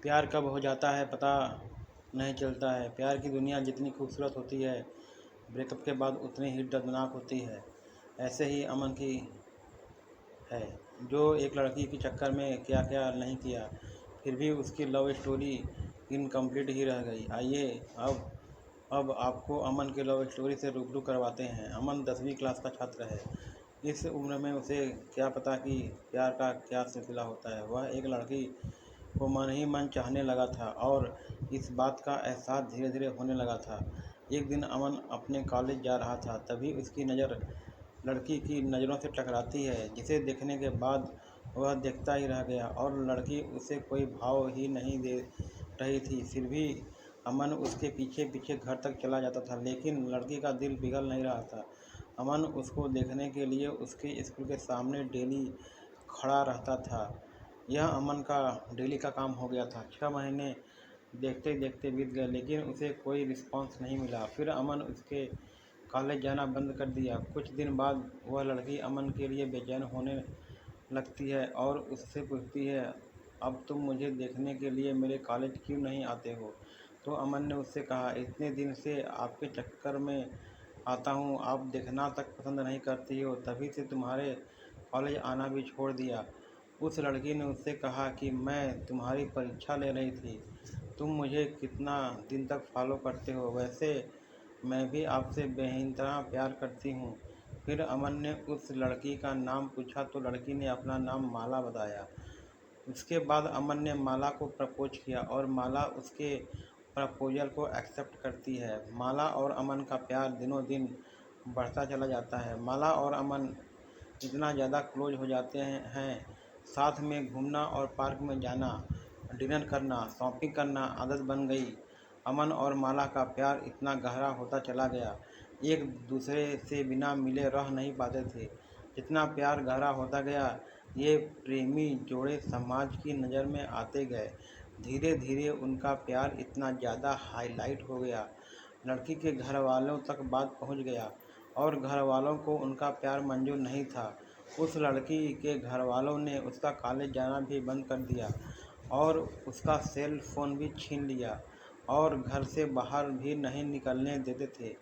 प्यार कब हो जाता है पता नहीं चलता है। प्यार की दुनिया जितनी खूबसूरत होती है, ब्रेकअप के बाद उतनी ही दर्दनाक होती है। ऐसे ही अमन की है, जो एक लड़की के चक्कर में क्या क्या नहीं किया, फिर भी उसकी लव स्टोरी इनकम्प्लीट ही रह गई। आइए अब आपको अमन के लव स्टोरी से रूबरू करवाते हैं। अमन 10वीं क्लास का छात्र है। इस उम्र में उसे क्या पता कि प्यार का क्या सिलसिला होता है। वह एक लड़की को मन ही मन चाहने लगा था और इस बात का एहसास धीरे धीरे होने लगा था। एक दिन अमन अपने कॉलेज जा रहा था, तभी उसकी नज़र लड़की की नज़रों से टकराती है, जिसे देखने के बाद वह देखता ही रह गया और लड़की उसे कोई भाव ही नहीं दे रही थी। फिर भी अमन उसके पीछे पीछे घर तक चला जाता था, लेकिन लड़की का दिल पिघल नहीं रहा था। अमन उसको देखने के लिए उसके स्कूल के सामने डेली खड़ा रहता था। यह अमन का डेली का काम हो गया था। 6 महीने देखते देखते बीत गए, लेकिन उसे कोई रिस्पॉन्स नहीं मिला। फिर अमन उसके कॉलेज जाना बंद कर दिया। कुछ दिन बाद वह लड़की अमन के लिए बेचैन होने लगती है और उससे पूछती है, अब तुम मुझे देखने के लिए मेरे कॉलेज क्यों नहीं आते हो? तो अमन ने उससे कहा, इतने दिन से आपके चक्कर में आता हूँ, आप देखना तक पसंद नहीं करती हो, तभी से तुम्हारे कॉलेज आना भी छोड़ दिया। उस लड़की ने उससे कहा कि मैं तुम्हारी परीक्षा ले रही थी, तुम मुझे कितना दिन तक फॉलो करते हो? वैसे मैं भी आपसे बेइंतहा प्यार करती हूँ। फिर अमन ने उस लड़की का नाम पूछा तो लड़की ने अपना नाम माला बताया। उसके बाद अमन ने माला को प्रपोज किया और माला उसके प्रपोजल को एक्सेप्ट करती है। माला और अमन का प्यार दिनों दिन बढ़ता चला जाता है। माला और अमन इतना ज़्यादा क्लोज हो जाते हैं, साथ में घूमना और पार्क में जाना, डिनर करना, शॉपिंग करना आदत बन गई। अमन और माला का प्यार इतना गहरा होता चला गया, एक दूसरे से बिना मिले रह नहीं पाते थे। जितना प्यार गहरा होता गया, ये प्रेमी जोड़े समाज की नज़र में आते गए। धीरे धीरे उनका प्यार इतना ज़्यादा हाईलाइट हो गया, लड़की के घर वालों तक बात पहुंच गया और घर वालों को उनका प्यार मंजूर नहीं था। उस लड़की के घर वालों ने उसका कॉलेज जाना भी बंद कर दिया और उसका सेल फ़ोन भी छीन लिया और घर से बाहर भी नहीं निकलने देते थे।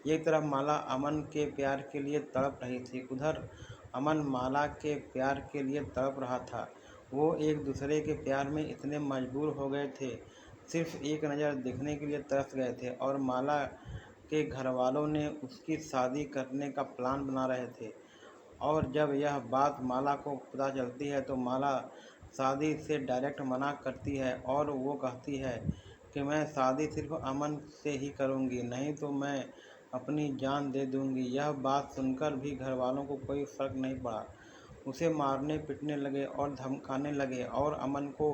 एक तरफ माला अमन के प्यार के लिए तड़प रही थी, उधर अमन माला के प्यार के लिए तड़प रहा था। वो एक दूसरे के प्यार में इतने मजबूर हो गए थे, सिर्फ एक नज़र देखने के लिए तरस गए थे और माला के घर वालों ने उसकी शादी करने का प्लान बना रहे थे। और जब यह बात माला को पता चलती है तो माला शादी से डायरेक्ट मना करती है और वो कहती है कि मैं शादी सिर्फ अमन से ही करूँगी, नहीं तो मैं अपनी जान दे दूँगी। यह बात सुनकर भी घर वालों को कोई फ़र्क नहीं पड़ा। उसे मारने पीटने लगे और धमकाने लगे और अमन को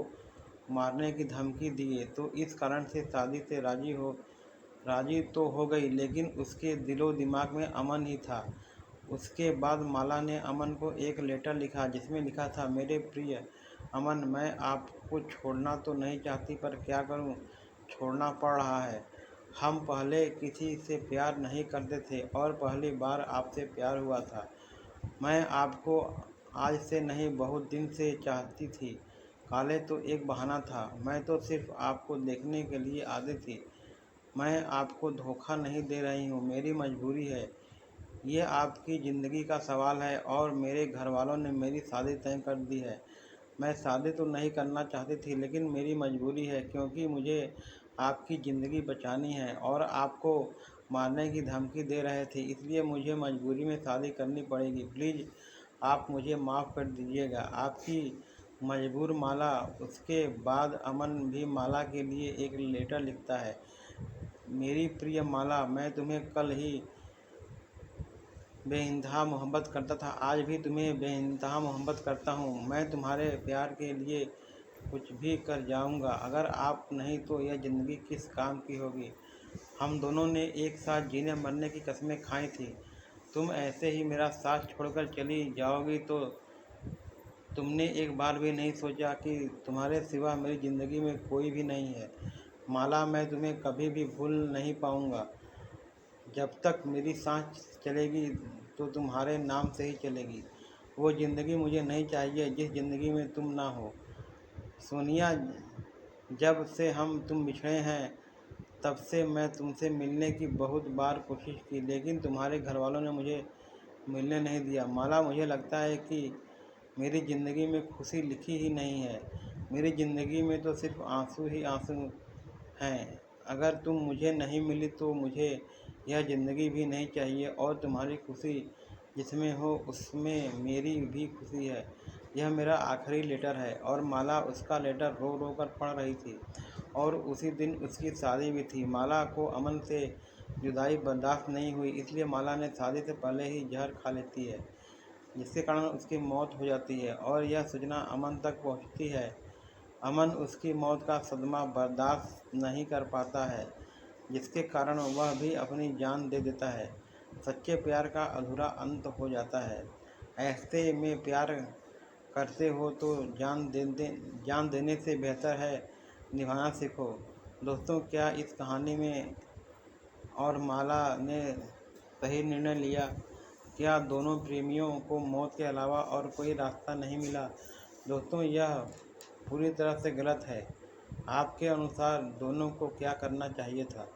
मारने की धमकी दिए। तो इस कारण से शादी से राज़ी तो हो गई, लेकिन उसके दिलो दिमाग में अमन ही था। उसके बाद माला ने अमन को एक लेटर लिखा, जिसमें लिखा था, मेरे प्रिय अमन, मैं आपको छोड़ना तो नहीं चाहती, पर क्या करूं, छोड़ना पड़ रहा है। हम पहले किसी से प्यार नहीं करते थे और पहली बार आपसे प्यार हुआ था। मैं आपको आज से नहीं, बहुत दिन से चाहती थी। कॉलेज तो एक बहाना था, मैं तो सिर्फ आपको देखने के लिए आती थी। मैं आपको धोखा नहीं दे रही हूँ, मेरी मजबूरी है। ये आपकी ज़िंदगी का सवाल है और मेरे घर वालों ने मेरी शादी तय कर दी है। मैं शादी तो नहीं करना चाहती थी, लेकिन मेरी मजबूरी है, क्योंकि मुझे आपकी ज़िंदगी बचानी है और आपको मारने की धमकी दे रहे थे, इसलिए मुझे मजबूरी में शादी करनी पड़ेगी। प्लीज़ आप मुझे माफ़ कर दीजिएगा, आपकी मजबूर माला। उसके बाद अमन भी माला के लिए एक लेटर लिखता है, मेरी प्रिय माला, मैं तुम्हें कल ही बेइंतहा मोहब्बत करता था, आज भी तुम्हें बेइंतहा मोहब्बत करता हूँ। मैं तुम्हारे प्यार के लिए कुछ भी कर जाऊँगा, अगर आप नहीं तो यह ज़िंदगी किस काम की होगी। हम दोनों ने एक साथ जीने मरने की कस्में खाई थी, तुम ऐसे ही मेरा साथ छोड़कर चली जाओगी तो तुमने एक बार भी नहीं सोचा कि तुम्हारे सिवा मेरी ज़िंदगी में कोई भी नहीं है। माला, मैं तुम्हें कभी भी भूल नहीं पाऊँगा। जब तक मेरी सांस चलेगी तो तुम्हारे नाम से ही चलेगी। वो ज़िंदगी मुझे नहीं चाहिए जिस ज़िंदगी में तुम ना हो। सोनिया, जब से तुम बिछड़े हैं तब से मैं तुमसे मिलने की बहुत बार कोशिश की, लेकिन तुम्हारे घर वालों ने मुझे मिलने नहीं दिया। माला, मुझे लगता है कि मेरी ज़िंदगी में खुशी लिखी ही नहीं है। मेरी ज़िंदगी में तो सिर्फ आंसू ही आंसू हैं। अगर तुम मुझे नहीं मिली तो मुझे यह ज़िंदगी भी नहीं चाहिए, और तुम्हारी खुशी जिसमें हो उसमें मेरी भी खुशी है। यह मेरा आखिरी लेटर है। और माला उसका लेटर रो रो कर पढ़ रही थी, और उसी दिन उसकी शादी भी थी। माला को अमन से जुदाई बर्दाश्त नहीं हुई, इसलिए माला ने शादी से पहले ही जहर खा लेती है, जिसके कारण उसकी मौत हो जाती है। और यह सूचना अमन तक पहुंचती है। अमन उसकी मौत का सदमा बर्दाश्त नहीं कर पाता है, जिसके कारण वह भी अपनी जान दे देता है। सच्चे प्यार का अधूरा अंत हो जाता है। ऐसे में प्यार करते हो तो जान देने से बेहतर है निभाना सीखो। दोस्तों, क्या इस कहानी में और माला ने सही निर्णय लिया? क्या दोनों प्रेमियों को मौत के अलावा और कोई रास्ता नहीं मिला? दोस्तों, यह पूरी तरह से गलत है। आपके अनुसार दोनों को क्या करना चाहिए था?